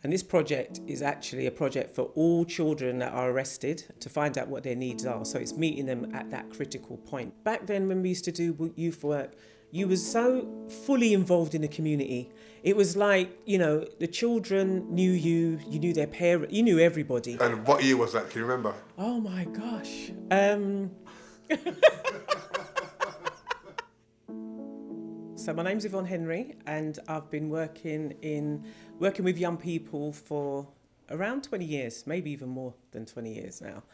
And this project is actually a project for all children that are arrested to find out what their needs are. So it's meeting them at that critical point. Back then, when we used to do youth work, you was so fully involved in the community. It was like, the children knew you, you knew their parents, you knew everybody. And what year was that? Can you remember? Oh my gosh. So my name's Yvonne Henry, and I've been working with young people for around 20 years, maybe even more than 20 years now.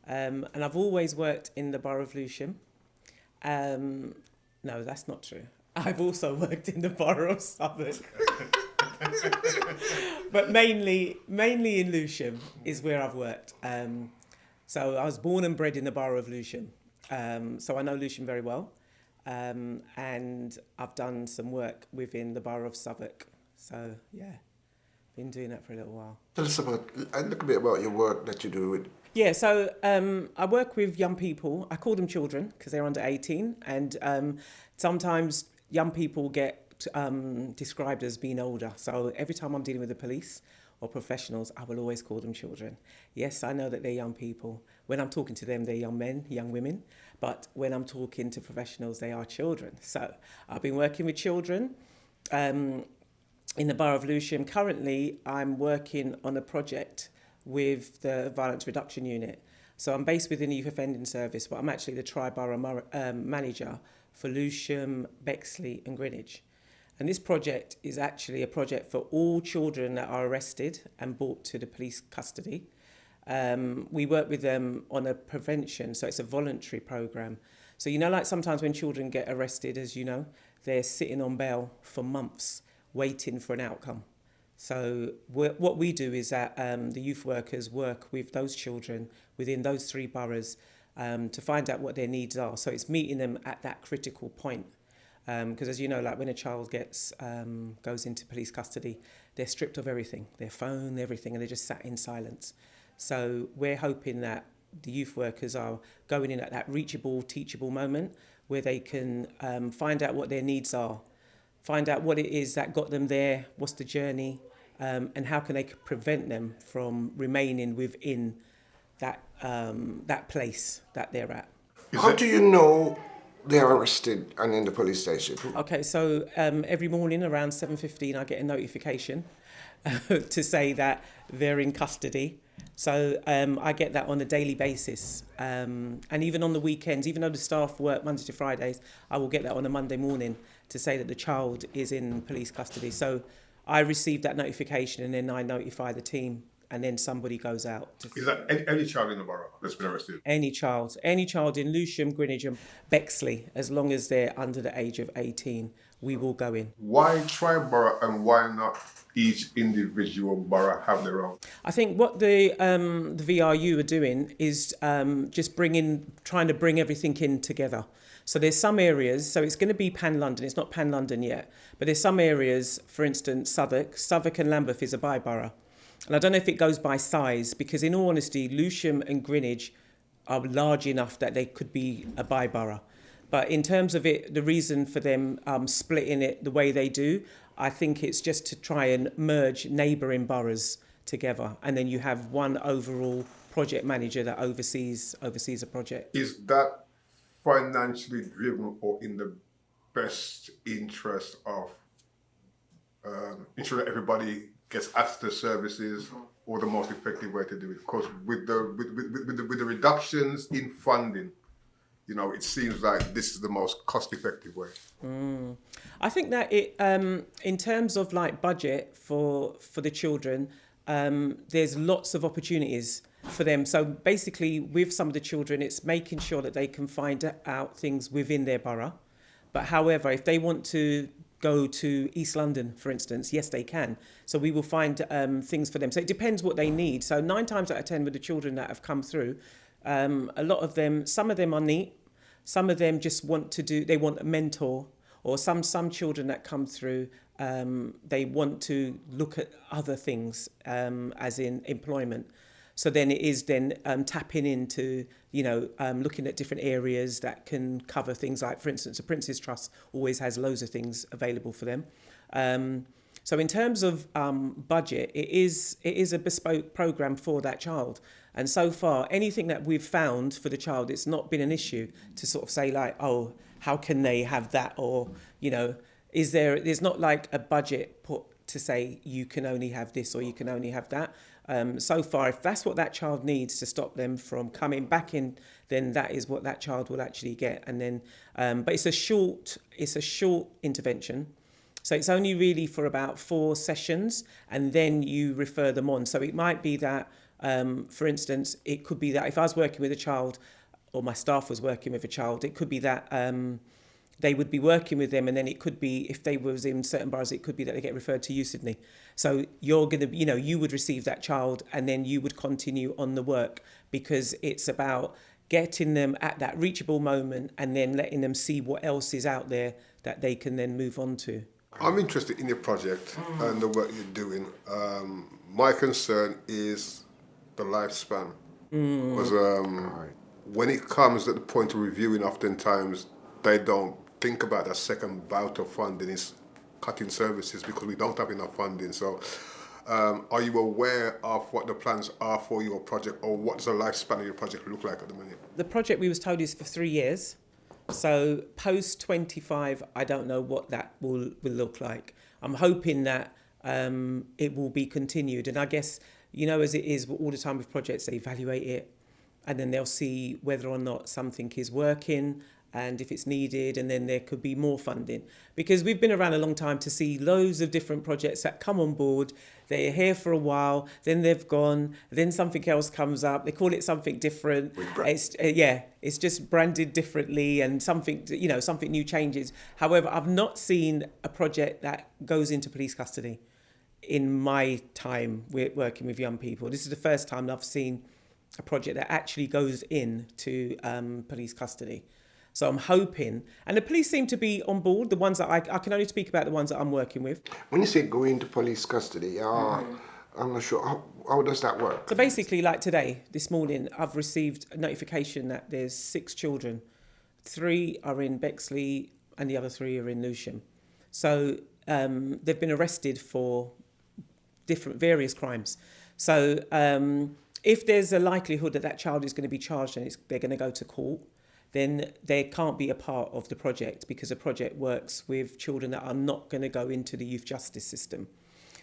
And I've always worked in the borough of Lewisham. No, that's not true. I've also worked in the borough of Southwark. But mainly in Lewisham is where I've worked. So I was born and bred in the borough of Lewisham. So I know Lewisham very well. And I've done some work within the borough of Southwark. So, yeah, been doing that for a little while. Tell us a little bit about your work that you do with... Yeah, so I work with young people. I call them children because they're under 18. And sometimes young people get described as being older. So every time I'm dealing with the police or professionals, I will always call them children. Yes, I know that they're young people. When I'm talking to them, they're young men, young women. But when I'm talking to professionals, they are children. So I've been working with children in the borough of Lewisham. Currently, I'm working on a project with the Violence Reduction Unit. So I'm based within the Youth Offending Service, but I'm actually the Tri-Borough Manager for Lewisham, Bexley and Greenwich. And this project is actually a project for all children that are arrested and brought to the police custody. We work with them on a prevention, so it's a voluntary programme. So, like sometimes when children get arrested, as you know, they're sitting on bail for months waiting for an outcome. So what we do is that the youth workers work with those children within those three boroughs to find out what their needs are. So it's meeting them at that critical point. Because as you know, like when a child goes into police custody, they're stripped of everything, their phone, everything, and they're just sat in silence. So we're hoping that the youth workers are going in at that reachable, teachable moment where they can find out what their needs are, find out what it is that got them there, what's the journey, and how can they prevent them from remaining within that place that they're at. How do you know they're arrested and in the police station? Okay, so every morning around 7:15 I get a notification to say that they're in custody. So I get that on a daily basis. And even on the weekends, even though the staff work Monday to Fridays, I will get that on a Monday morning to say that the child is in police custody. So I receive that notification and then I notify the team and then somebody goes out. Is that any child in the borough that's been arrested? Any child in Lewisham, Greenwich and Bexley, as long as they're under the age of 18, we will go in. Why tri-borough and why not each individual borough have their own? I think what the VRU are doing is just trying to bring everything in together. So there's some areas, so it's going to be pan-London, it's not pan-London yet, but there's some areas, for instance, Southwark and Lambeth is a by-borough. And I don't know if it goes by size, because in all honesty, Lewisham and Greenwich are large enough that they could be a by-borough. But in terms of it, the reason for them splitting it the way they do, I think it's just to try and merge neighbouring boroughs together. And then you have one overall project manager that oversees a project. Is that financially driven or in the best interest of ensuring that everybody gets access to services, or the most effective way to do it? Because with the reductions in funding, it seems like this is the most cost-effective way. I think that it, in terms of like budget for the children, there's lots of opportunities for them. So basically, with some of the children, it's making sure that they can find out things within their borough. But however, if they want to go to East London, for instance, yes, they can. So we will find things for them. So it depends what they need. So 9 times out of 10 with the children that have come through, a lot of them, some of them are neat. Some of them just they want a mentor, or some children that come through, they want to look at other things, as in employment. So then it is tapping into, looking at different areas that can cover things like, for instance, the Prince's Trust always has loads of things available for them. So in terms of budget, it is a bespoke program for that child. And so far, anything that we've found for the child, it's not been an issue to sort of say like, oh, how can they have that? Or, there's not like a budget put to say you can only have this or you can only have that. So far, if that's what that child needs to stop them from coming back in, then that is what that child will actually get. And then, but it's a short intervention. So it's only really for about 4 sessions, and then you refer them on. So it might be that, for instance, it could be that if I was working with a child, or my staff was working with a child, it could be that they would be working with them, and then it could be, if they was in certain boroughs, it could be that they get referred to you, Sydney. So you're going to, you would receive that child, and then you would continue on the work, because it's about getting them at that reachable moment and then letting them see what else is out there that they can then move on to. I'm interested in your project and the work you're doing. My concern is the lifespan. Because when it comes at the point of reviewing, oftentimes they don't think about that second bout of funding is cutting services because we don't have enough funding. So are you aware of what the plans are for your project, or what does the lifespan of your project look like at the minute? The project, we was told, is for 3 years. So post 25, I don't know what that will look like. I'm hoping that it will be continued. And I guess, as it is all the time with projects, they evaluate it and then they'll see whether or not something is working and if it's needed, and then there could be more funding. Because we've been around a long time to see loads of different projects that come on board, they're here for a while, then they've gone, then something else comes up, they call it something different. It's just branded differently, and something new changes. However, I've not seen a project that goes into police custody in my time working with young people. This is the first time I've seen a project that actually goes into police custody. So I'm hoping, and the police seem to be on board, the ones that I can only speak about the ones that I'm working with. When you say go into police custody, I'm not sure, how does that work? So basically, like today, this morning, I've received a notification that there's 6 children. 3 are in Bexley and the other 3 are in Lewisham. So they've been arrested for various crimes. So if there's a likelihood that that child is going to be charged and they're going to go to court, then they can't be a part of the project, because the project works with children that are not going to go into the youth justice system.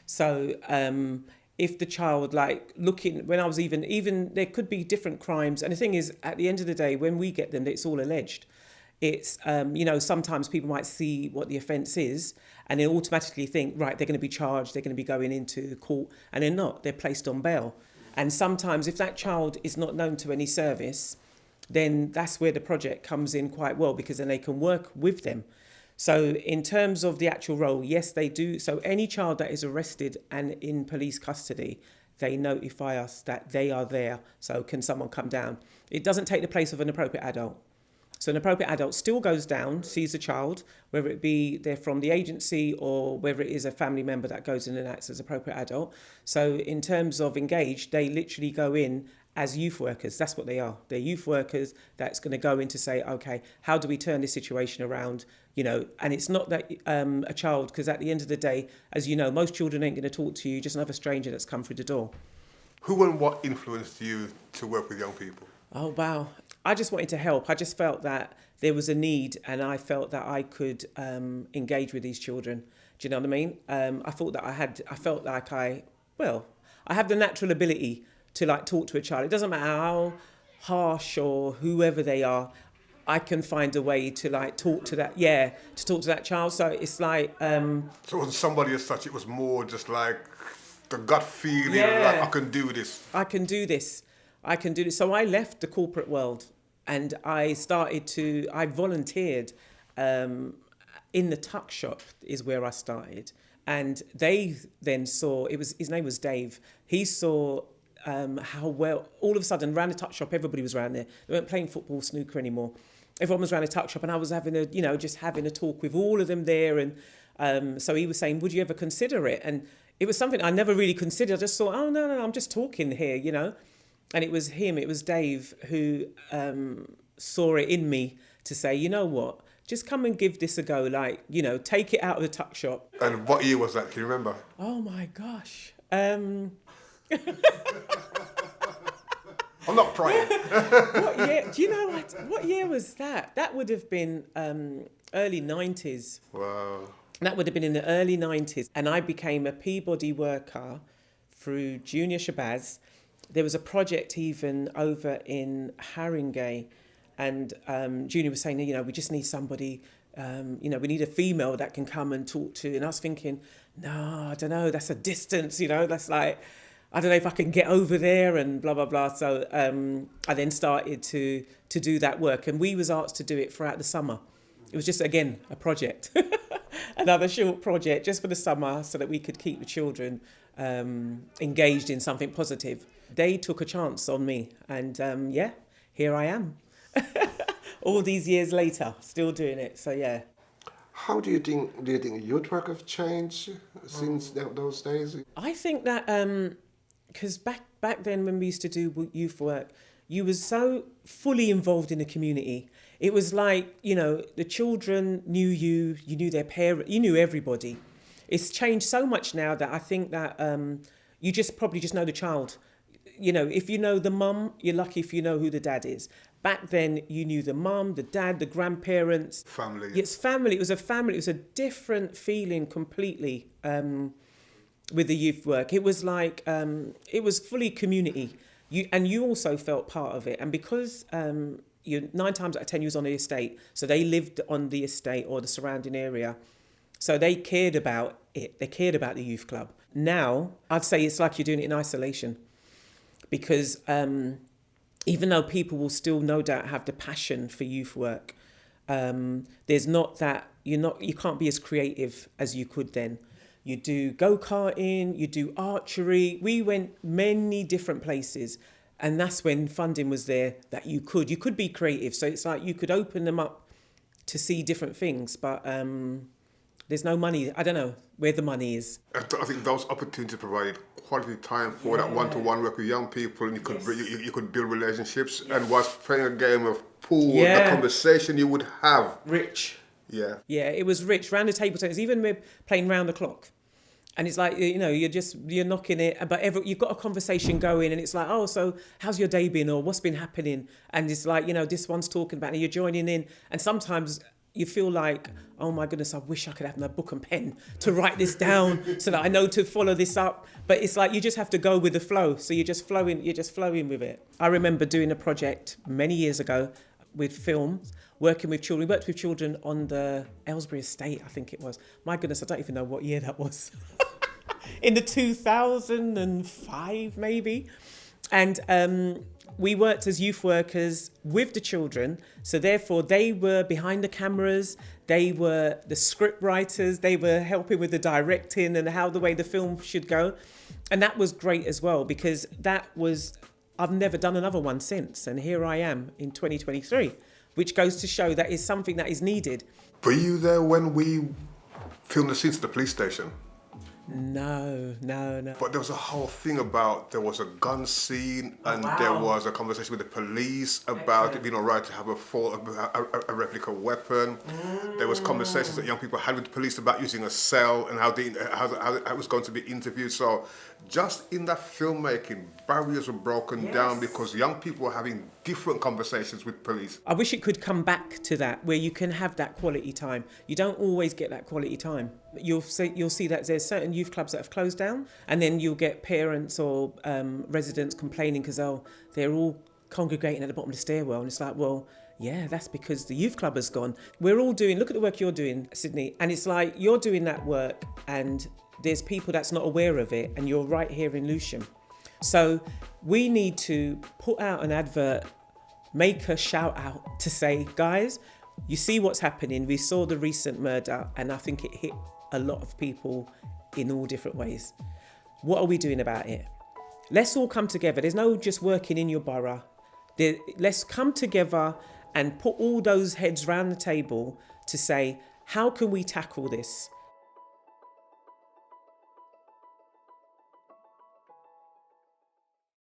So if the child, when I was even there could be different crimes. And the thing is, at the end of the day, when we get them, it's all alleged. It's, sometimes people might see what the offence is and then automatically think, right, they're going to be charged, they're going to be going into court, and they're not, they're placed on bail. And sometimes if that child is not known to any service, then that's where the project comes in quite well, because then they can work with them. So in terms of the actual role, yes, they do. So any child that is arrested and in police custody, they notify us that they are there. So can someone come down? It doesn't take the place of an appropriate adult. So an appropriate adult still goes down, sees the child, whether it be they're from the agency or whether it is a family member that goes in and acts as appropriate adult. So in terms of engaged, they literally go in as youth workers. That's what they are. They're youth workers that's going to go in to say, okay, how do we turn this situation around? And it's not that a child, because at the end of the day, as you know, most children ain't going to talk to you, just another stranger that's come through the door. Who and what influenced you to work with young people? Oh, wow. I just wanted to help. I just felt that there was a need, and I felt that I could engage with these children. Do you know what I mean? I felt like I have the natural ability to talk to a child. It doesn't matter how harsh or whoever they are, I can find a way to talk to that child. So it's so it wasn't somebody as such, it was more just like the gut feeling, I can do this. I can do this. So I left the corporate world and I volunteered in the tuck shop is where I started. And they then saw, his name was Dave, he saw how well, all of a sudden, around the tuck shop, everybody was around there. They weren't playing football, snooker anymore. Everyone was around the tuck shop, and I was having a talk with all of them there. And so he was saying, would you ever consider it? And it was something I never really considered. I just thought, oh, no, I'm just talking here, And it was Dave who saw it in me to say, you know what, just come and give this a go. Like, you know, take it out of the tuck shop. And what year was that? Can you remember? Oh my gosh. I'm not prying. What year? Do you know what year was that? That would have been early 90s. Wow. That would have been in the early 90s. And I became a Peabody worker through Junior Shabazz. There was a project even over in Haringey. And Junior was saying, you know, we just need somebody, you know, we need a female that can come and talk to. And I was thinking, no, I don't know, that's a distance, you know, that's like, I don't know if I can get over there and blah, blah, blah. So I then started to do that work. And we was asked to do it throughout the summer. It was just, again, a project, another short project just for the summer so that we could keep the children engaged in something positive. They took a chance on me and yeah, here I am. All these years later, still doing it. So yeah. How do you think youth work have changed since those days? I think that because back then when we used to do youth work, you was so fully involved in the community. It was like, you know, the children knew you knew their parents, you knew everybody. It's changed so much now that I think that you just probably just know the child. You know, if you know the mum, you're lucky if you know who the dad is. Back then, you knew the mum, the dad, the grandparents. Family. It's family. It was a family. It was a different feeling completely with the youth work. It was like, it was fully community. You also felt part of it. And because you 9 times out of 10, you was on the estate. So they lived on the estate or the surrounding area. So they cared about it. They cared about the youth club. Now, I'd say it's like you're doing it in isolation. Because even though people will still no doubt have the passion for youth work, there's not that, you can't be as creative as you could then. You do go-karting, you do archery. We went many different places. And that's when funding was there that you could be creative. So it's like you could open them up to see different things. But there's no money. I don't know where the money is. I think those opportunities provided quality time for that one-to-one work with young people, and you could you could build relationships. And whilst playing a game of pool, the conversation you would have. Rich. Yeah. Yeah, it was rich. Round the table tennis, even we're playing round the clock. And it's like, you know, you're knocking it, but you've got a conversation going and it's like, oh, so how's your day been or what's been happening? And it's like, you know, this one's talking about it and you're joining in. And sometimes you feel like, oh my goodness, I wish I could have my book and pen to write this down so that I know to follow this up. But it's like, you just have to go with the flow. So you're just flowing with it. I remember doing a project many years ago with films, working with children. We worked with children on the Aylesbury estate, I think it was. My goodness, I don't even know what year that was. In the 2005, maybe. And we worked as youth workers with the children. So therefore, they were behind the cameras. They were the script writers. They were helping with the directing and the way the film should go. And that was great as well, because I've never done another one since. And here I am in 2023, which goes to show that is something that is needed. Were you there when we filmed the scenes at the police station? No. But there was a whole thing about, there was a gun scene and there was a conversation with the police about it being all right to have a replica weapon. There was conversations that young people had with the police about using a cell and how it was going to be interviewed. So just in that filmmaking, barriers were broken down because young people were having different conversations with police. I wish it could come back to that, where you can have that quality time. You don't always get that quality time. You'll see that there's certain youth clubs that have closed down, and then you'll get parents or residents complaining because they're all congregating at the bottom of the stairwell, and it's like, well, yeah, that's because the youth club has gone. We're all look at the work you're doing, Sydney, and it's like you're doing that work and there's people that's not aware of it, and you're right here in Lewisham. So we need to put out an advert, make a shout out to say, guys, you see what's happening. We saw the recent murder and I think it hit a lot of people in all different ways. What are we doing about it? Let's all come together. There's no just working in your borough. Let's come together and put all those heads round the table to say, how can we tackle this?